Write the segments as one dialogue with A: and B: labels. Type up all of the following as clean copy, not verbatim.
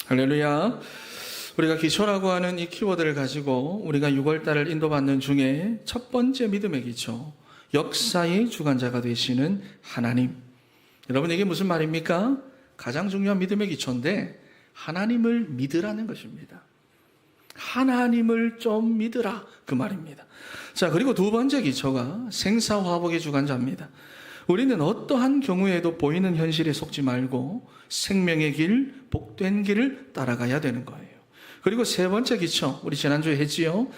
A: 할렐루야. 우리가 기초라고 하는 이 키워드를 가지고 우리가 6월달을 인도받는 중에 첫 번째 믿음의 기초, 역사의 주관자가 되시는 하나님. 여러분, 이게 무슨 말입니까? 가장 중요한 믿음의 기초인데 하나님을 믿으라는 것입니다. 하나님을 좀 믿으라, 그 말입니다. 자, 그리고 두 번째 기초가 생사화복의 주관자입니다. 우리는 어떠한 경우에도 보이는 현실에 속지 말고 생명의 길, 복된 길을 따라가야 되는 거예요. 그리고 세 번째 기초, 우리 지난주에 했지요.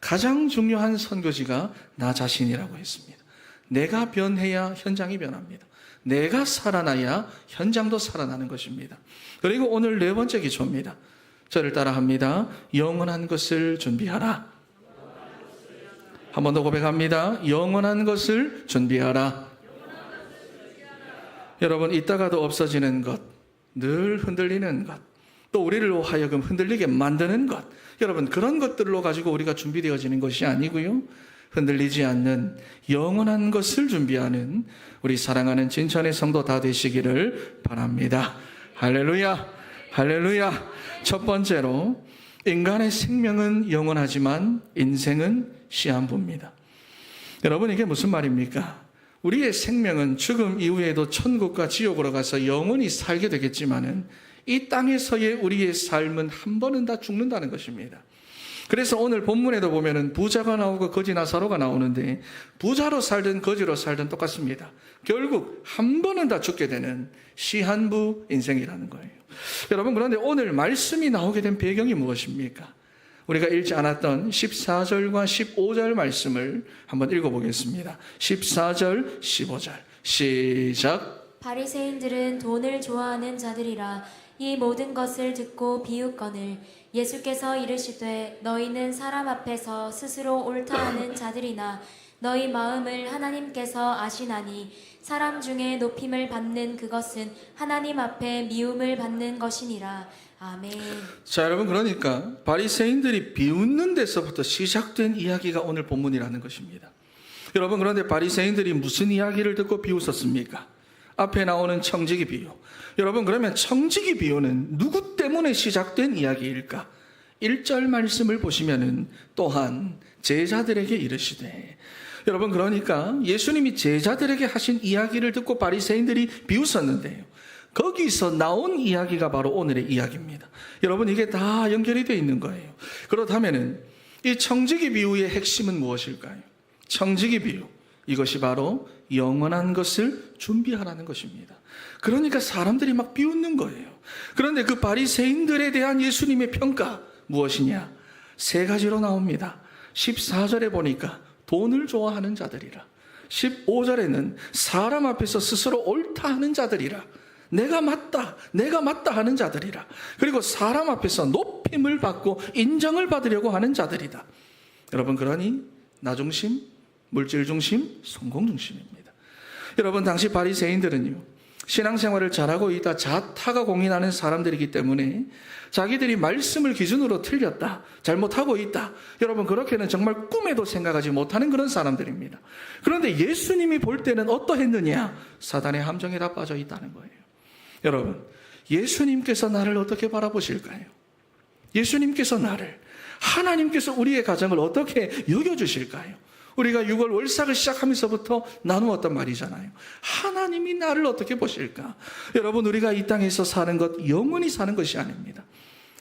A: 가장 중요한 선교지가 나 자신이라고 했습니다. 내가 변해야 현장이 변합니다. 내가 살아나야 현장도 살아나는 것입니다. 그리고 오늘 네 번째 기초입니다. 저를 따라합니다. 영원한 것을 준비하라. 한 번 더 고백합니다. 영원한 것을 준비하라. 여러분, 있다가도 없어지는 것, 늘 흔들리는 것, 또 우리를 하여금 흔들리게 만드는 것, 여러분, 그런 것들로 가지고 우리가 준비되어지는 것이 아니고요, 흔들리지 않는 영원한 것을 준비하는 우리 사랑하는 진천의 성도 다 되시기를 바랍니다. 할렐루야, 할렐루야. 첫 번째로, 인간의 생명은 영원하지만 인생은 시한부입니다. 여러분, 이게 무슨 말입니까? 우리의 생명은 죽음 이후에도 천국과 지옥으로 가서 영원히 살게 되겠지만은 이 땅에서의 우리의 삶은 한 번은 다 죽는다는 것입니다. 그래서 오늘 본문에도 보면은 부자가 나오고 거지 나사로가 나오는데 부자로 살든 거지로 살든 똑같습니다. 결국 한 번은 다 죽게 되는 시한부 인생이라는 거예요. 여러분, 그런데 오늘 말씀이 나오게 된 배경이 무엇입니까? 우리가 읽지 않았던 14절과 15절 말씀을 한번 읽어보겠습니다. 14절, 15절 시작.
B: 바리새인들은 돈을 좋아하는 자들이라 이 모든 것을 듣고 비웃거늘 예수께서 이르시되 너희는 사람 앞에서 스스로 옳다 하는 자들이나 너희 마음을 하나님께서 아시나니 사람 중에 높임을 받는 그것은 하나님 앞에 미움을 받는 것이니라. 아멘.
A: 자, 여러분, 그러니까 바리새인들이 비웃는 데서부터 시작된 이야기가 오늘 본문이라는 것입니다. 여러분, 그런데 바리새인들이 무슨 이야기를 듣고 비웃었습니까? 앞에 나오는 청지기 비유. 여러분, 그러면 청지기 비유는 누구 때문에 시작된 이야기일까? 1절 말씀을 보시면은 또한 제자들에게 이르시되, 여러분, 그러니까 예수님이 제자들에게 하신 이야기를 듣고 바리새인들이 비웃었는데요, 거기서 나온 이야기가 바로 오늘의 이야기입니다. 여러분, 이게 다 연결이 되어 있는 거예요. 그렇다면은 이 청지기 비유의 핵심은 무엇일까요? 청지기 비유, 이것이 바로 영원한 것을 준비하라는 것입니다. 그러니까 사람들이 막 비웃는 거예요. 그런데 그 바리새인들에 대한 예수님의 평가 무엇이냐? 세 가지로 나옵니다. 14절에 보니까 돈을 좋아하는 자들이라, 15절에는 사람 앞에서 스스로 옳다 하는 자들이라, 내가 맞다 하는 자들이라, 그리고 사람 앞에서 높임을 받고 인정을 받으려고 하는 자들이다. 여러분, 그러니 나 중심, 물질 중심, 성공 중심입니다. 여러분, 당시 바리새인들은요, 신앙생활을 잘하고 있다 자타가 공인하는 사람들이기 때문에 자기들이 말씀을 기준으로 틀렸다, 잘못하고 있다, 여러분, 그렇게는 정말 꿈에도 생각하지 못하는 그런 사람들입니다. 그런데 예수님이 볼 때는 어떠했느냐? 사단의 함정에 다 빠져 있다는 거예요. 여러분, 예수님께서 나를 어떻게 바라보실까요? 예수님께서 나를, 하나님께서 우리의 가정을 어떻게 여겨주실까요? 우리가 6월 월삭을 시작하면서부터 나누었던 말이잖아요. 하나님이 나를 어떻게 보실까? 여러분, 우리가 이 땅에서 사는 것 영원히 사는 것이 아닙니다.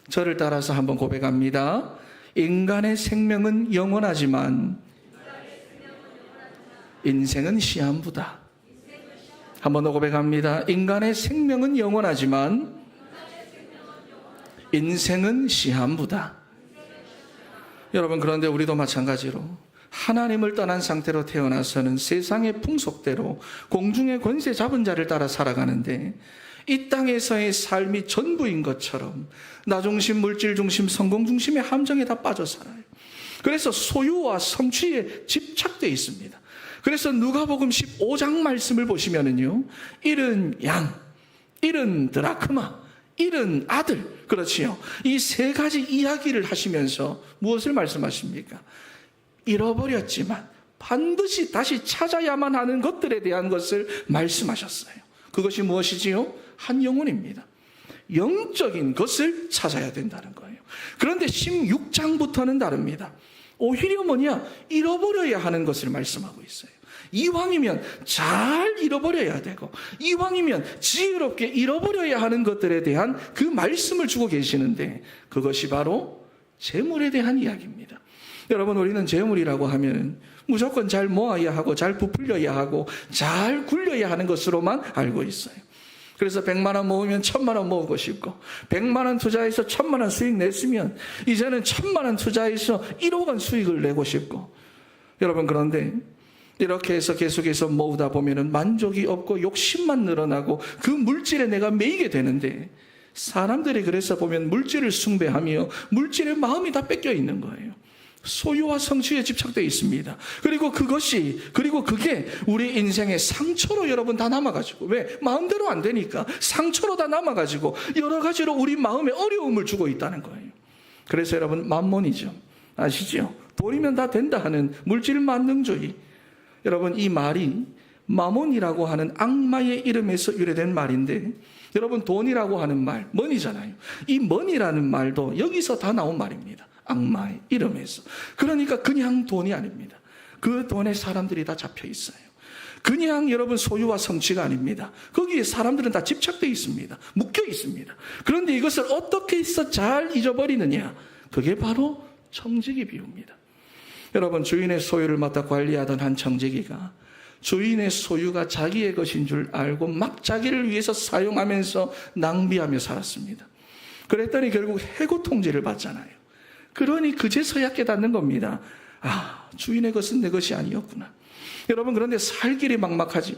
A: 저를 따라서 한번 고백합니다. 인간의 생명은 영원하지만 인생은 시한부다. 한번 더 고백합니다. 인간의 생명은 영원하지만 인생은 시한부다. 여러분, 그런데 우리도 마찬가지로 하나님을 떠난 상태로 태어나서는 세상의 풍속대로 공중의 권세 잡은 자를 따라 살아가는데 이 땅에서의 삶이 전부인 것처럼 나 중심, 물질 중심, 성공 중심의 함정에 다 빠져 살아요. 그래서 소유와 성취에 집착되어 있습니다. 그래서 누가복음 15장 말씀을 보시면은요, 잃은 양, 잃은 드라크마, 잃은 아들, 그렇지요. 이 세 가지 이야기를 하시면서 무엇을 말씀하십니까? 잃어버렸지만 반드시 다시 찾아야만 하는 것들에 대한 것을 말씀하셨어요. 그것이 무엇이지요? 한 영혼입니다. 영적인 것을 찾아야 된다는 거예요. 그런데 16장부터는 다릅니다. 오히려 뭐냐? 잃어버려야 하는 것을 말씀하고 있어요. 이왕이면 잘 잃어버려야 되고, 이왕이면 지혜롭게 잃어버려야 하는 것들에 대한 그 말씀을 주고 계시는데, 그것이 바로 재물에 대한 이야기입니다. 여러분, 우리는 재물이라고 하면 무조건 잘 모아야 하고 잘 부풀려야 하고 잘 굴려야 하는 것으로만 알고 있어요. 그래서 100만 원 모으면 1000만 원 모으고 싶고, 100만 원 투자해서 1000만 원 수익 냈으면 이제는 1000만 원 투자해서 1억 원 수익을 내고 싶고, 여러분, 그런데 이렇게 해서 계속해서 모으다 보면은 만족이 없고 욕심만 늘어나고 그 물질에 내가 매이게 되는데, 사람들이 그래서 보면 물질을 숭배하며 물질의 마음이 다 뺏겨 있는 거예요. 소유와 성취에 집착되어 있습니다. 그리고 그게 우리 인생의 상처로 여러분 다 남아가지고, 왜? 마음대로 안 되니까 상처로 다 남아가지고 여러 가지로 우리 마음에 어려움을 주고 있다는 거예요. 그래서 여러분, 만몬이죠. 아시죠? 돈이면 다 된다 하는 물질 만능주의. 여러분, 이 말이 마몬이라고 하는 악마의 이름에서 유래된 말인데, 여러분, 돈이라고 하는 말, 머니잖아요. 이 머니라는 말도 여기서 다 나온 말입니다. 악마의 이름에서. 그러니까 그냥 돈이 아닙니다. 그 돈에 사람들이 다 잡혀 있어요. 그냥 여러분 소유와 성취가 아닙니다. 거기에 사람들은 다 집착되어 있습니다. 묶여 있습니다. 그런데 이것을 어떻게 해서 잘 잊어버리느냐? 그게 바로 청지기 비유입니다. 여러분, 주인의 소유를 맡아 관리하던 한 청지기가 주인의 소유가 자기의 것인 줄 알고 막 자기를 위해서 사용하면서 낭비하며 살았습니다. 그랬더니 결국 해고 통지를 받잖아요. 그러니 그제서야 깨닫는 겁니다. 아, 주인의 것은 내 것이 아니었구나. 여러분, 그런데 살 길이 막막하지요.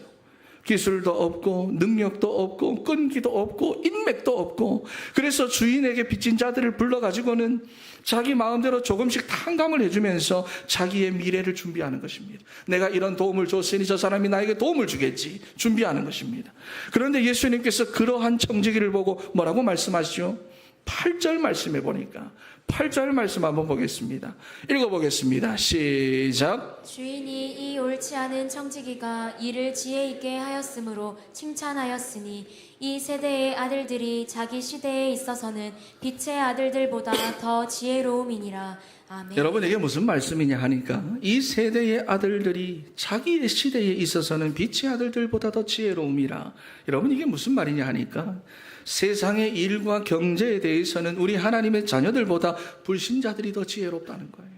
A: 기술도 없고 능력도 없고 끈기도 없고 인맥도 없고, 그래서 주인에게 빚진 자들을 불러가지고는 자기 마음대로 조금씩 탕감을 해주면서 자기의 미래를 준비하는 것입니다. 내가 이런 도움을 줬으니 저 사람이 나에게 도움을 주겠지, 준비하는 것입니다. 그런데 예수님께서 그러한 청지기를 보고 뭐라고 말씀하시죠? 8절 말씀해 보니까, 8절 말씀 한번 보겠습니다. 읽어보겠습니다. 시작.
B: 주인이 이 옳지 않은 청지기가 일을 지혜 있게 하였으므로 칭찬하였으니, 이 세대의 아들들이 자기 시대에 있어서는 빛의 아들들보다 더 지혜로움이니라. 아멘.
A: 여러분, 이게 무슨 말씀이냐 하니까, 이 세대의 아들들이 자기의 시대에 있어서는 빛의 아들들보다 더 지혜로움이라. 여러분, 이게 무슨 말이냐 하니까, 세상의 일과 경제에 대해서는 우리 하나님의 자녀들보다 불신자들이 더 지혜롭다는 거예요.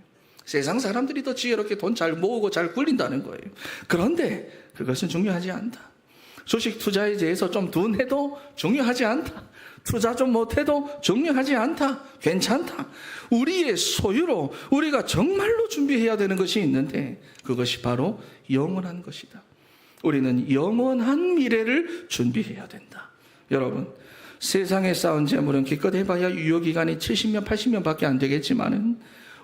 A: 세상 사람들이 더 지혜롭게 돈 잘 모으고 잘 굴린다는 거예요. 그런데 그것은 중요하지 않다. 주식 투자에 대해서 좀 둔해도 중요하지 않다. 투자 좀 못해도 중요하지 않다. 괜찮다. 우리의 소유로 우리가 정말로 준비해야 되는 것이 있는데, 그것이 바로 영원한 것이다. 우리는 영원한 미래를 준비해야 된다. 여러분, 세상에 쌓은 재물은 기껏 해봐야 유효기간이 70년, 80년밖에 안 되겠지만은,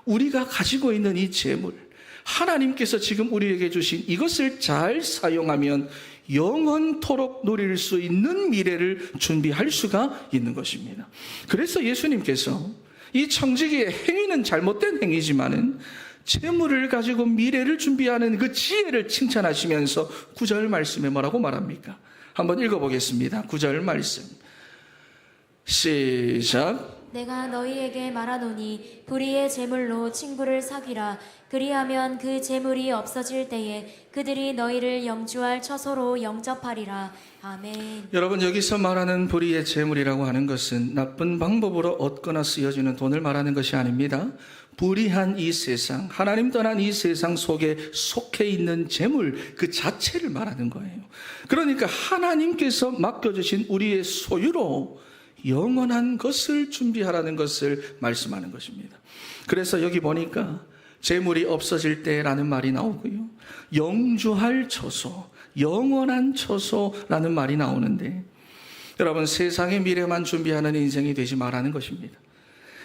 A: 우리가 가지고 있는 이 재물, 하나님께서 지금 우리에게 주신 이것을 잘 사용하면 영원토록 누릴 수 있는 미래를 준비할 수가 있는 것입니다. 그래서 예수님께서 이 청지기의 행위는 잘못된 행위지만은 재물을 가지고 미래를 준비하는 그 지혜를 칭찬하시면서 9절 말씀에 뭐라고 말합니까? 한번 읽어보겠습니다. 9절 말씀. 시작.
B: 내가 너희에게 말하노니 불의의 재물로 친구를 사귀라. 그리하면 그 재물이 없어질 때에 그들이 너희를 영주할 처소로 영접하리라. 아멘.
A: 여러분, 여기서 말하는 불의의 재물이라고 하는 것은 나쁜 방법으로 얻거나 쓰여지는 돈을 말하는 것이 아닙니다. 불의한 이 세상, 하나님 떠난 이 세상 속에 속해 있는 재물 그 자체를 말하는 거예요. 그러니까 하나님께서 맡겨주신 우리의 소유로 영원한 것을 준비하라는 것을 말씀하는 것입니다. 그래서 여기 보니까 재물이 없어질 때라는 말이 나오고요, 영주할 처소, 영원한 처소라는 말이 나오는데, 여러분, 세상의 미래만 준비하는 인생이 되지 말라는 것입니다.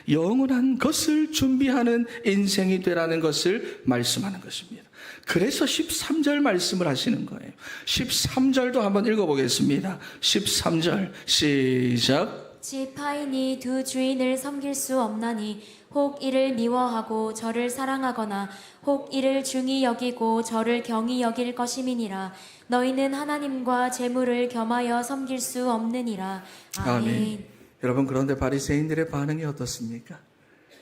A: 영원한 것을 준비하는 인생이 되라는 것을 말씀하는 것입니다. 그래서 13절 말씀을 하시는 거예요. 13절도 한번 읽어보겠습니다. 13절 시작.
B: 지파인이 두 주인을 섬길 수 없나니 혹 이를 미워하고 저를 사랑하거나 혹 이를 중히 여기고 저를 경히 여길 것임이니라. 너희는 하나님과 재물을 겸하여 섬길 수 없느니라. 아멘.
A: 여러분, 그런데 바리새인들의 반응이 어떻습니까?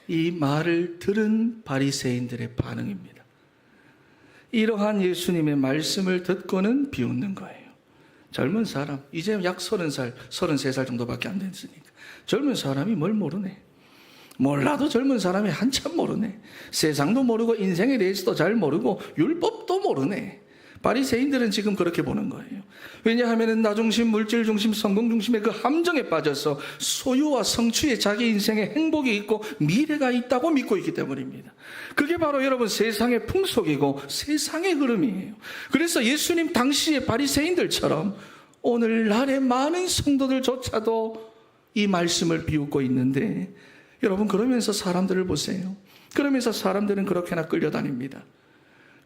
A: 이 말을 들은 바리새인들의 반응입니다. 이러한 예수님의 말씀을 듣고는 비웃는 거예요. 젊은 사람, 이제 약 30살, 33살 정도밖에 안 됐으니까 젊은 사람이 뭘 모르네. 몰라도 젊은 사람이 한참 모르네. 세상도 모르고 인생에 대해서도 잘 모르고 율법도 모르네. 바리새인들은 지금 그렇게 보는 거예요. 왜냐하면 나 중심, 물질 중심, 성공 중심의 그 함정에 빠져서 소유와 성취에 자기 인생에 행복이 있고 미래가 있다고 믿고 있기 때문입니다. 그게 바로 여러분 세상의 풍속이고 세상의 흐름이에요. 그래서 예수님 당시의 바리새인들처럼 오늘날의 많은 성도들조차도 이 말씀을 비웃고 있는데, 여러분 그러면서 사람들을 보세요. 그러면서 사람들은 그렇게나 끌려다닙니다.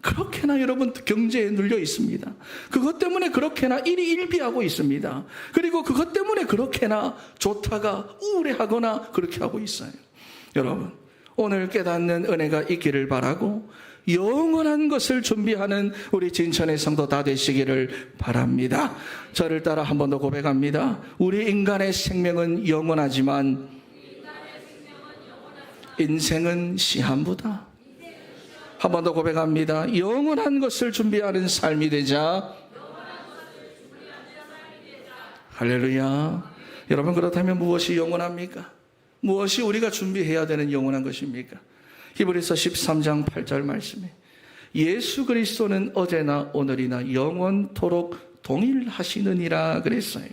A: 그렇게나 여러분 경제에 눌려 있습니다. 그것 때문에 그렇게나 일희일비하고 있습니다. 그리고 그것 때문에 그렇게나 좋다가 우울해하거나 그렇게 하고 있어요. 여러분, 오늘 깨닫는 은혜가 있기를 바라고 영원한 것을 준비하는 우리 진천의 성도 다 되시기를 바랍니다. 저를 따라 한 번 더 고백합니다. 우리 인간의 생명은 영원하지만 인생은 시한부다. 한 번 더 고백합니다. 영원한 것을 준비하는 삶이 되자. 할렐루야. 여러분, 그렇다면 무엇이 영원합니까? 무엇이 우리가 준비해야 되는 영원한 것입니까? 히브리서 13장 8절 말씀에 예수 그리스도는 어제나 오늘이나 영원토록 동일하시느니라 그랬어요.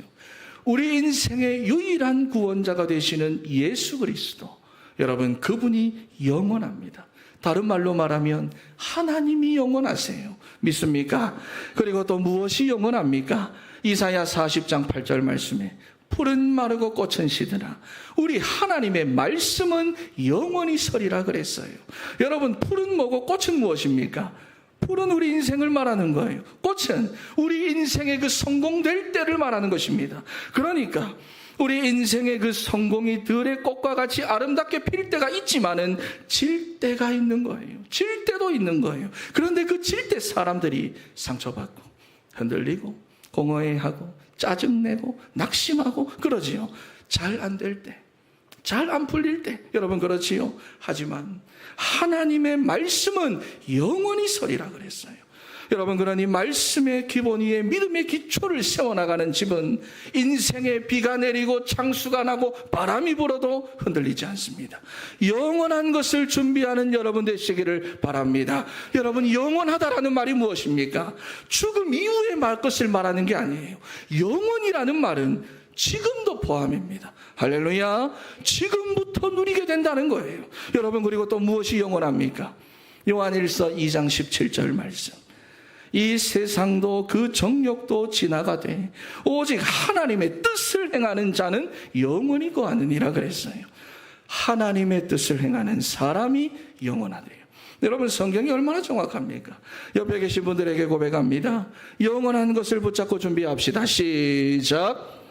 A: 우리 인생의 유일한 구원자가 되시는 예수 그리스도, 여러분 그분이 영원합니다. 다른 말로 말하면 하나님이 영원하세요. 믿습니까? 그리고 또 무엇이 영원합니까? 이사야 40장 8절 말씀에 풀은 마르고 꽃은 시드나 우리 하나님의 말씀은 영원히 서리라 그랬어요. 여러분, 풀은 뭐고 꽃은 무엇입니까? 풀은 우리 인생을 말하는 거예요. 꽃은 우리 인생의 그 성공될 때를 말하는 것입니다. 그러니까 우리 인생의 그 성공이 들의 꽃과 같이 아름답게 필 때가 있지만은 질 때가 있는 거예요. 질 때도 있는 거예요. 그런데 그 질 때 사람들이 상처받고 흔들리고 공허해하고 짜증내고 낙심하고 그러지요. 잘 안 될 때, 잘 안 풀릴 때, 여러분 그렇지요. 하지만 하나님의 말씀은 영원히 서리라 그랬어요. 여러분, 그러니 말씀의 기본 위에 믿음의 기초를 세워나가는 집은 인생에 비가 내리고 창수가 나고 바람이 불어도 흔들리지 않습니다. 영원한 것을 준비하는 여러분 되시기를 바랍니다. 여러분, 영원하다라는 말이 무엇입니까? 죽음 이후에 말 것을 말하는 게 아니에요. 영원이라는 말은 지금도 포함입니다. 할렐루야. 지금부터 누리게 된다는 거예요. 여러분, 그리고 또 무엇이 영원합니까? 요한일서 2장 17절 말씀. 이 세상도 그 정욕도 지나가되 오직 하나님의 뜻을 행하는 자는 영원히 거하느니라 그랬어요. 하나님의 뜻을 행하는 사람이 영원하대요. 여러분, 성경이 얼마나 정확합니까? 옆에 계신 분들에게 고백합니다. 영원한 것을 붙잡고 준비합시다. 시작.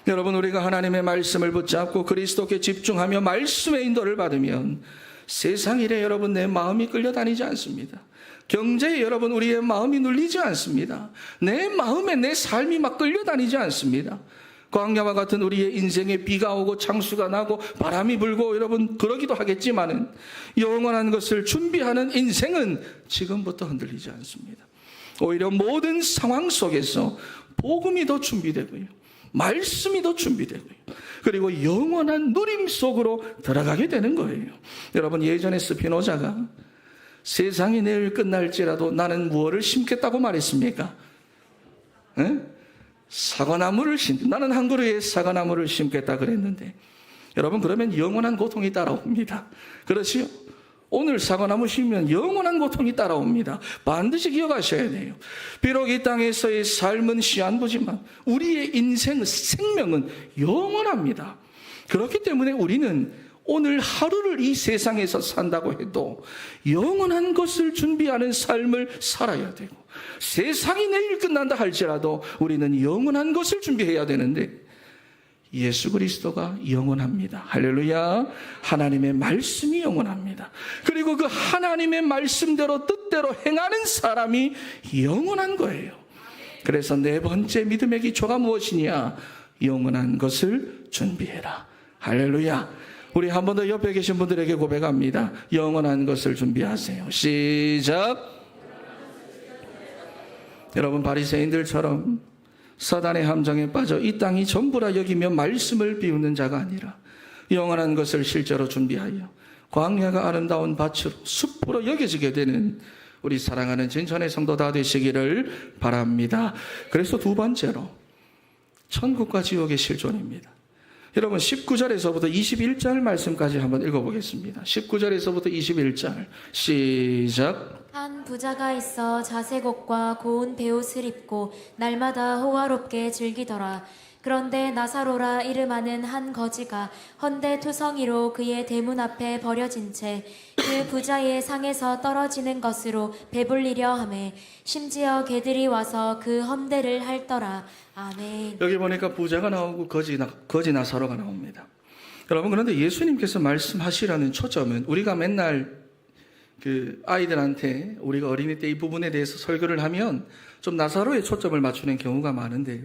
A: 여러분, 우리가 하나님의 말씀을 붙잡고 그리스도께 집중하며 말씀의 인도를 받으면 세상 일에 여러분 내 마음이 끌려다니지 않습니다. 경제에 여러분 우리의 마음이 눌리지 않습니다. 내 마음에 내 삶이 막 끌려다니지 않습니다. 광야와 같은 우리의 인생에 비가 오고 창수가 나고 바람이 불고 여러분 그러기도 하겠지만은 영원한 것을 준비하는 인생은 지금부터 흔들리지 않습니다. 오히려 모든 상황 속에서 복음이 더 준비되고요. 말씀이 더 준비되고요. 그리고 영원한 누림 속으로 들어가게 되는 거예요. 여러분, 예전에 스피노자가 세상이 내일 끝날지라도 나는 무엇을 심겠다고 말했습니까? 사과나무를 나는 한 그루의 사과나무를 심겠다 그랬는데, 여러분 그러면 영원한 고통이 따라옵니다. 그렇지요? 오늘 사과나무 심으면 영원한 고통이 따라옵니다. 반드시 기억하셔야 돼요. 비록 이 땅에서의 삶은 시한부지만 우리의 인생, 생명은 영원합니다. 그렇기 때문에 우리는 오늘 하루를 이 세상에서 산다고 해도 영원한 것을 준비하는 삶을 살아야 되고, 세상이 내일 끝난다 할지라도 우리는 영원한 것을 준비해야 되는데 예수 그리스도가 영원합니다. 할렐루야. 하나님의 말씀이 영원합니다. 그리고 그 하나님의 말씀대로 뜻대로 행하는 사람이 영원한 거예요. 그래서 네 번째 믿음의 기초가 무엇이냐? 영원한 것을 준비해라. 할렐루야. 우리 한 번 더 옆에 계신 분들에게 고백합니다. 영원한 것을 준비하세요. 시작. 여러분, 바리새인들처럼 사단의 함정에 빠져 이 땅이 전부라 여기며 말씀을 비우는 자가 아니라 영원한 것을 실제로 준비하여 광야가 아름다운 밭으로 숲으로 여겨지게 되는 우리 사랑하는 진천의 성도 다 되시기를 바랍니다. 그래서 두 번째로 천국과 지옥의 실존입니다. 여러분, 19절에서부터 21절 말씀까지 한번 읽어보겠습니다. 19절에서부터 21절 시작.
B: 한 부자가 있어 자색 옷과 고운 베옷을 입고 날마다 호화롭게 즐기더라. 그런데 나사로라 이름하는 한 거지가 헌데 투성이로 그의 대문 앞에 버려진 채 그 부자의 상에서 떨어지는 것으로 배불리려 하매 심지어 개들이 와서 그 헌데를 핥더라. 아멘.
A: 여기 보니까 부자가 나오고 거지 나사로가 나옵니다. 여러분, 그런데 예수님께서 말씀하시라는 초점은 우리가 맨날 그 아이들한테 우리가 어린이 때 이 부분에 대해서 설교를 하면 좀 나사로의 초점을 맞추는 경우가 많은데요.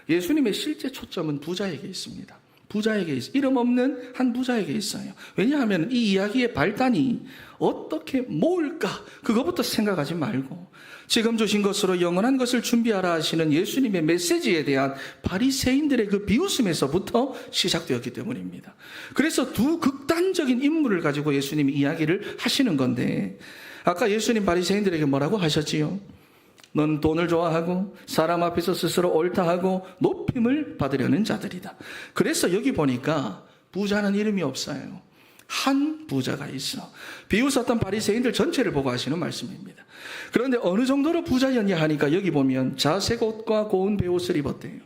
A: 예수님의 실제 초점은 부자에게 있습니다. 부자에게 있어요. 이름 없는 한 부자에게 있어요. 왜냐하면 이 이야기의 발단이 어떻게 모을까? 그것부터 생각하지 말고 지금 주신 것으로 영원한 것을 준비하라 하시는 예수님의 메시지에 대한 바리새인들의 그 비웃음에서부터 시작되었기 때문입니다. 그래서 두 극단적인 인물을 가지고 예수님이 이야기를 하시는 건데, 아까 예수님 바리새인들에게 뭐라고 하셨지요? 넌 돈을 좋아하고 사람 앞에서 스스로 옳다하고 높임을 받으려는 자들이다. 그래서 여기 보니까 부자는 이름이 없어요. 한 부자가 있어. 비웃었던 바리새인들 전체를 보고 하시는 말씀입니다. 그런데 어느 정도로 부자였냐 하니까 여기 보면 자색 옷과 고운 베옷을 입었대요.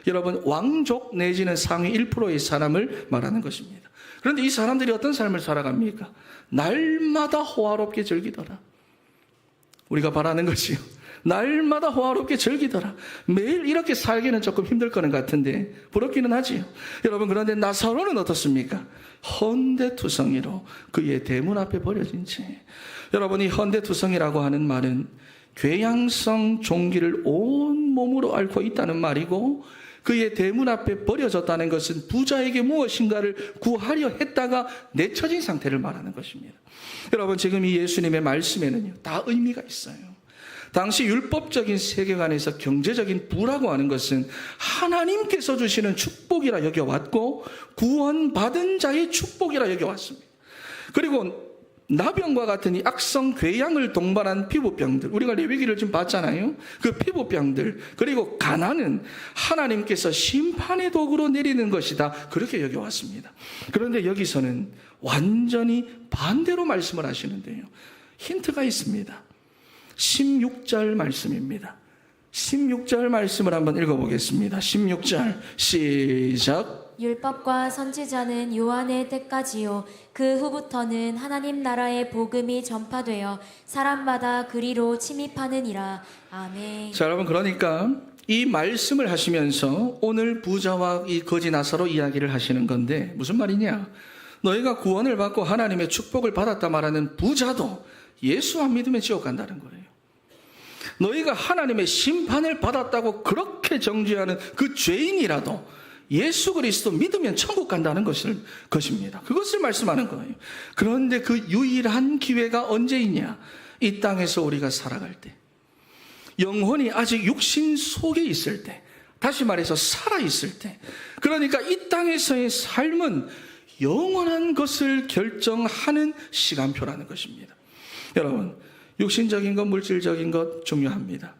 A: 여러분, 왕족 내지는 상위 1%의 사람을 말하는 것입니다. 그런데 이 사람들이 어떤 삶을 살아갑니까? 날마다 호화롭게 즐기더라. 우리가 바라는 것이요, 날마다 호화롭게 즐기더라. 매일 이렇게 살기는 조금 힘들 거는 같은데 부럽기는 하지요. 여러분, 그런데 나사로는 어떻습니까? 헌데투성이로 그의 대문 앞에 버려진 채. 여러분, 이 헌데투성이라고 하는 말은 괴양성 종기를 온 몸으로 앓고 있다는 말이고, 그의 대문 앞에 버려졌다는 것은 부자에게 무엇인가를 구하려 했다가 내쳐진 상태를 말하는 것입니다. 여러분, 지금 이 예수님의 말씀에는요, 다 의미가 있어요. 당시 율법적인 세계관에서 경제적인 부라고 하는 것은 하나님께서 주시는 축복이라 여겨왔고 구원받은 자의 축복이라 여겨왔습니다. 그리고 나병과 같은 이 악성 궤양을 동반한 피부병들, 우리가 레위기를 좀 봤잖아요. 그 피부병들, 그리고 가난은 하나님께서 심판의 도구로 내리는 것이다, 그렇게 여겨왔습니다. 그런데 여기서는 완전히 반대로 말씀을 하시는데요, 힌트가 있습니다. 16절 말씀입니다. 16절 말씀을 한번 읽어보겠습니다. 16절 시작.
B: 율법과 선지자는 요한의 때까지요, 그 후부터는 하나님 나라의 복음이 전파되어 사람마다 그리로 침입하느니라. 아멘.
A: 자, 여러분, 그러니까 이 말씀을 하시면서 오늘 부자와 이 거지 나사로 이야기를 하시는 건데, 무슨 말이냐? 너희가 구원을 받고 하나님의 축복을 받았다 말하는 부자도 예수 안 믿으면 지옥 간다는 거예요. 너희가 하나님의 심판을 받았다고 그렇게 정죄하는 그 죄인이라도 예수 그리스도 믿으면 천국 간다는 것입니다. 그것을 말씀하는 거예요. 그런데 그 유일한 기회가 언제 있냐? 이 땅에서 우리가 살아갈 때, 영혼이 아직 육신 속에 있을 때, 다시 말해서 살아있을 때, 그러니까 이 땅에서의 삶은 영원한 것을 결정하는 시간표라는 것입니다. 여러분, 육신적인 것, 물질적인 것 중요합니다.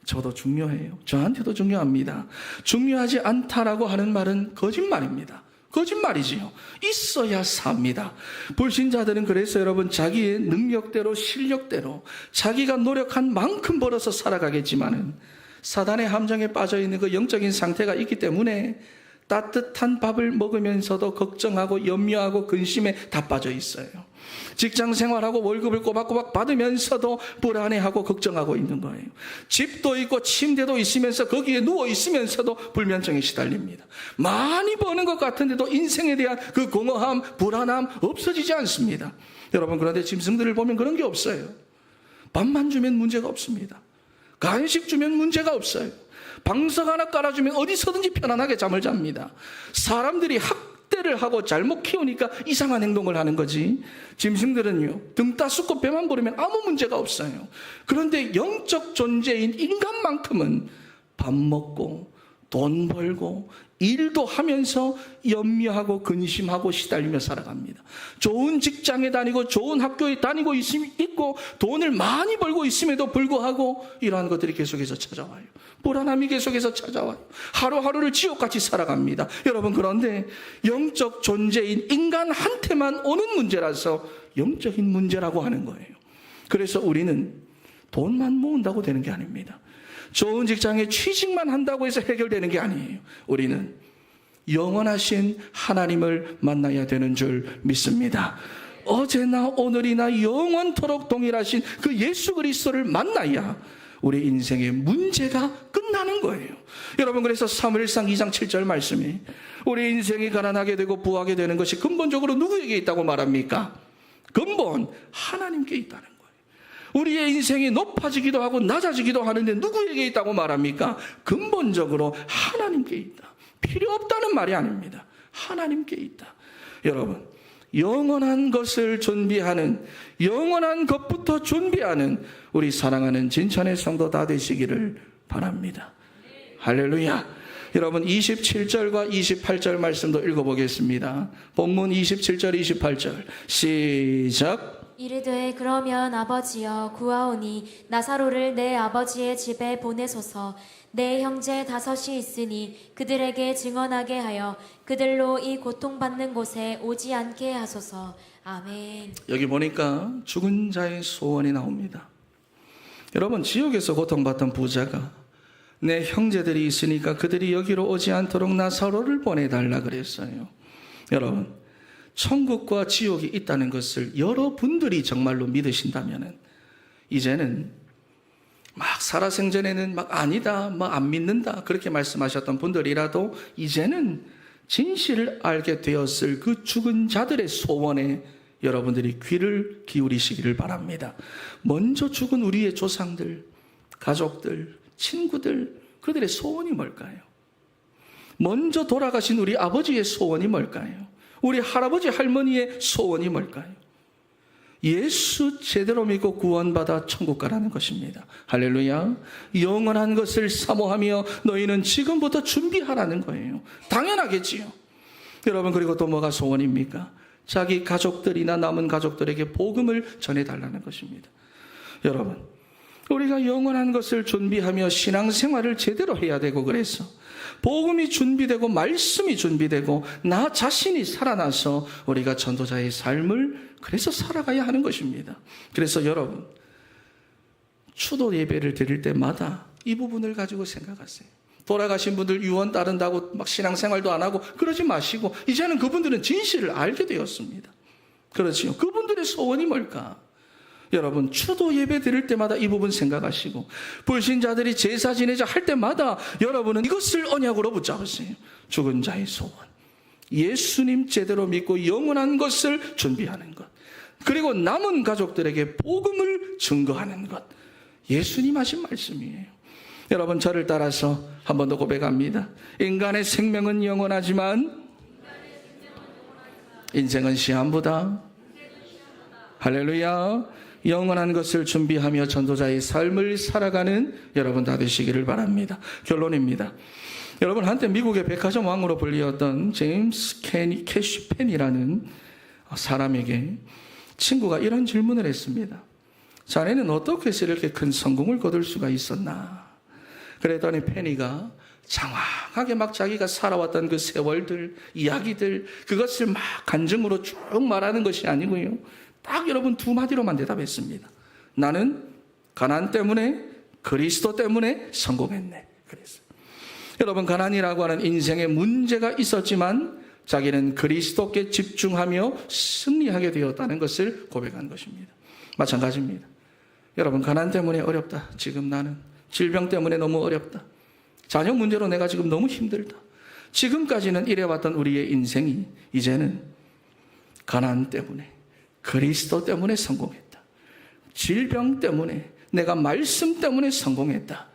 A: 저도 중요해요. 저한테도 중요합니다. 중요하지 않다라고 하는 말은 거짓말입니다. 거짓말이지요. 있어야 삽니다. 불신자들은 그래서 여러분, 자기의 능력대로 실력대로 자기가 노력한 만큼 벌어서 살아가겠지만은 사단의 함정에 빠져 있는 그 영적인 상태가 있기 때문에 따뜻한 밥을 먹으면서도 걱정하고 염려하고 근심에 다 빠져 있어요. 직장 생활하고 월급을 꼬박꼬박 받으면서도 불안해하고 걱정하고 있는 거예요. 집도 있고 침대도 있으면서 거기에 누워 있으면서도 불면증에 시달립니다. 많이 버는 것 같은데도 인생에 대한 그 공허함, 불안함 없어지지 않습니다. 여러분, 그런데 짐승들을 보면 그런 게 없어요. 밥만 주면 문제가 없습니다. 간식 주면 문제가 없어요. 방석 하나 깔아주면 어디서든지 편안하게 잠을 잡니다. 사람들이 학대를 하고 잘못 키우니까 이상한 행동을 하는 거지. 짐승들은요, 등 따숩고 배만 부르면 아무 문제가 없어요. 그런데 영적 존재인 인간만큼은 밥 먹고 돈 벌고 일도 하면서 염려하고 근심하고 시달리며 살아갑니다. 좋은 직장에 다니고 좋은 학교에 다니고 있고 돈을 많이 벌고 있음에도 불구하고 이러한 것들이 계속해서 찾아와요. 불안함이 계속해서 찾아와요. 하루하루를 지옥같이 살아갑니다. 여러분, 그런데 영적 존재인 인간한테만 오는 문제라서 영적인 문제라고 하는 거예요. 그래서 우리는 돈만 모은다고 되는 게 아닙니다. 좋은 직장에 취직만 한다고 해서 해결되는 게 아니에요. 우리는 영원하신 하나님을 만나야 되는 줄 믿습니다. 어제나 오늘이나 영원토록 동일하신 그 예수 그리스도를 만나야 우리 인생의 문제가 끝나는 거예요. 여러분, 그래서 사무엘상 2장 7절 말씀이 우리 인생이 가난하게 되고 부하게 되는 것이 근본적으로 누구에게 있다고 말합니까? 근본 하나님께 있다는 거예요. 우리의 인생이 높아지기도 하고 낮아지기도 하는데 누구에게 있다고 말합니까? 근본적으로 하나님께 있다. 필요 없다는 말이 아닙니다. 하나님께 있다. 여러분, 영원한 것을 준비하는, 영원한 것부터 준비하는 우리 사랑하는 진천의 성도 다 되시기를 바랍니다. 할렐루야. 여러분, 27절과 28절 말씀도 읽어보겠습니다. 본문 27절 28절 시작.
B: 이르되 그러면 아버지여 구하오니 나사로를 내 아버지의 집에 보내소서. 내 형제 5이 있으니 그들에게 증언하게 하여 그들로 이 고통받는 곳에 오지 않게 하소서. 아멘.
A: 여기 보니까 죽은 자의 소원이 나옵니다. 여러분, 지옥에서 고통받던 부자가 내 형제들이 있으니까 그들이 여기로 오지 않도록 나사로를 보내달라 그랬어요. 여러분, 천국과 지옥이 있다는 것을 여러분들이 정말로 믿으신다면 이제는 막 살아생전에는 막 아니다, 막 안 믿는다 그렇게 말씀하셨던 분들이라도 이제는 진실을 알게 되었을 그 죽은 자들의 소원에 여러분들이 귀를 기울이시기를 바랍니다. 먼저 죽은 우리의 조상들, 가족들, 친구들, 그들의 소원이 뭘까요? 먼저 돌아가신 우리 아버지의 소원이 뭘까요? 우리 할아버지 할머니의 소원이 뭘까요? 예수 제대로 믿고 구원받아 천국 가라는 것입니다. 할렐루야. 영원한 것을 사모하며 너희는 지금부터 준비하라는 거예요. 당연하겠지요. 여러분, 그리고 또 뭐가 소원입니까? 자기 가족들이나 남은 가족들에게 복음을 전해달라는 것입니다. 여러분, 우리가 영원한 것을 준비하며 신앙생활을 제대로 해야 되고, 그래서 복음이 준비되고 말씀이 준비되고 나 자신이 살아나서 우리가 전도자의 삶을 그래서 살아가야 하는 것입니다. 그래서 여러분, 추도 예배를 드릴 때마다 이 부분을 가지고 생각하세요. 돌아가신 분들 유언 따른다고 막 신앙생활도 안 하고 그러지 마시고, 이제는 그분들은 진실을 알게 되었습니다. 그렇지요. 그분들의 소원이 뭘까? 여러분, 추도 예배 드릴 때마다 이 부분 생각하시고, 불신자들이 제사 지내자 할 때마다 여러분은 이것을 언약으로 붙잡으세요. 죽은 자의 소원, 예수님 제대로 믿고 영원한 것을 준비하는 것, 그리고 남은 가족들에게 복음을 증거하는 것, 예수님 하신 말씀이에요. 여러분, 저를 따라서 한 번 더 고백합니다. 인간의 생명은 영원하지만 인생은 시한부다. 할렐루야. 영원한 것을 준비하며 전도자의 삶을 살아가는 여러분 다 되시기를 바랍니다. 결론입니다. 여러분, 한때 미국의 백화점 왕으로 불리었던 제임스 캐시펜이라는 사람에게 친구가 이런 질문을 했습니다. 자네는 어떻게 해서 이렇게 큰 성공을 거둘 수가 있었나? 그랬더니 페니가 장황하게 막 자기가 살아왔던 그 세월들, 이야기들, 그것을 막 간증으로 쭉 말하는 것이 아니고요, 딱 여러분 2마디로만 대답했습니다. 나는 가난 때문에, 그리스도 때문에 성공했네. 그랬어요. 여러분, 가난이라고 하는 인생에 문제가 있었지만 자기는 그리스도께 집중하며 승리하게 되었다는 것을 고백한 것입니다. 마찬가지입니다. 여러분, 가난 때문에 어렵다. 지금 나는 질병 때문에 너무 어렵다. 자녀 문제로 내가 지금 너무 힘들다. 지금까지는 이래왔던 우리의 인생이 이제는 가난 때문에, 그리스도 때문에 성공했다. 질병 때문에, 내가 말씀 때문에 성공했다.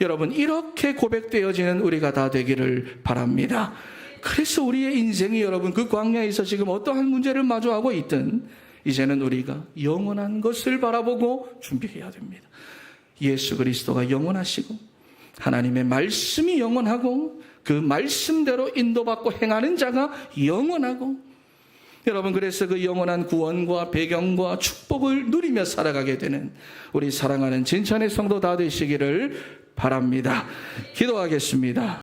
A: 여러분, 이렇게 고백되어지는 우리가 다 되기를 바랍니다. 그래서 우리의 인생이 여러분, 그 광야에서 지금 어떠한 문제를 마주하고 있든 이제는 우리가 영원한 것을 바라보고 준비해야 됩니다. 예수 그리스도가 영원하시고 하나님의 말씀이 영원하고 그 말씀대로 인도받고 행하는 자가 영원하고, 여러분, 그래서 그 영원한 구원과 배경과 축복을 누리며 살아가게 되는 우리 사랑하는 진천의 성도 다 되시기를 바랍니다. 기도하겠습니다.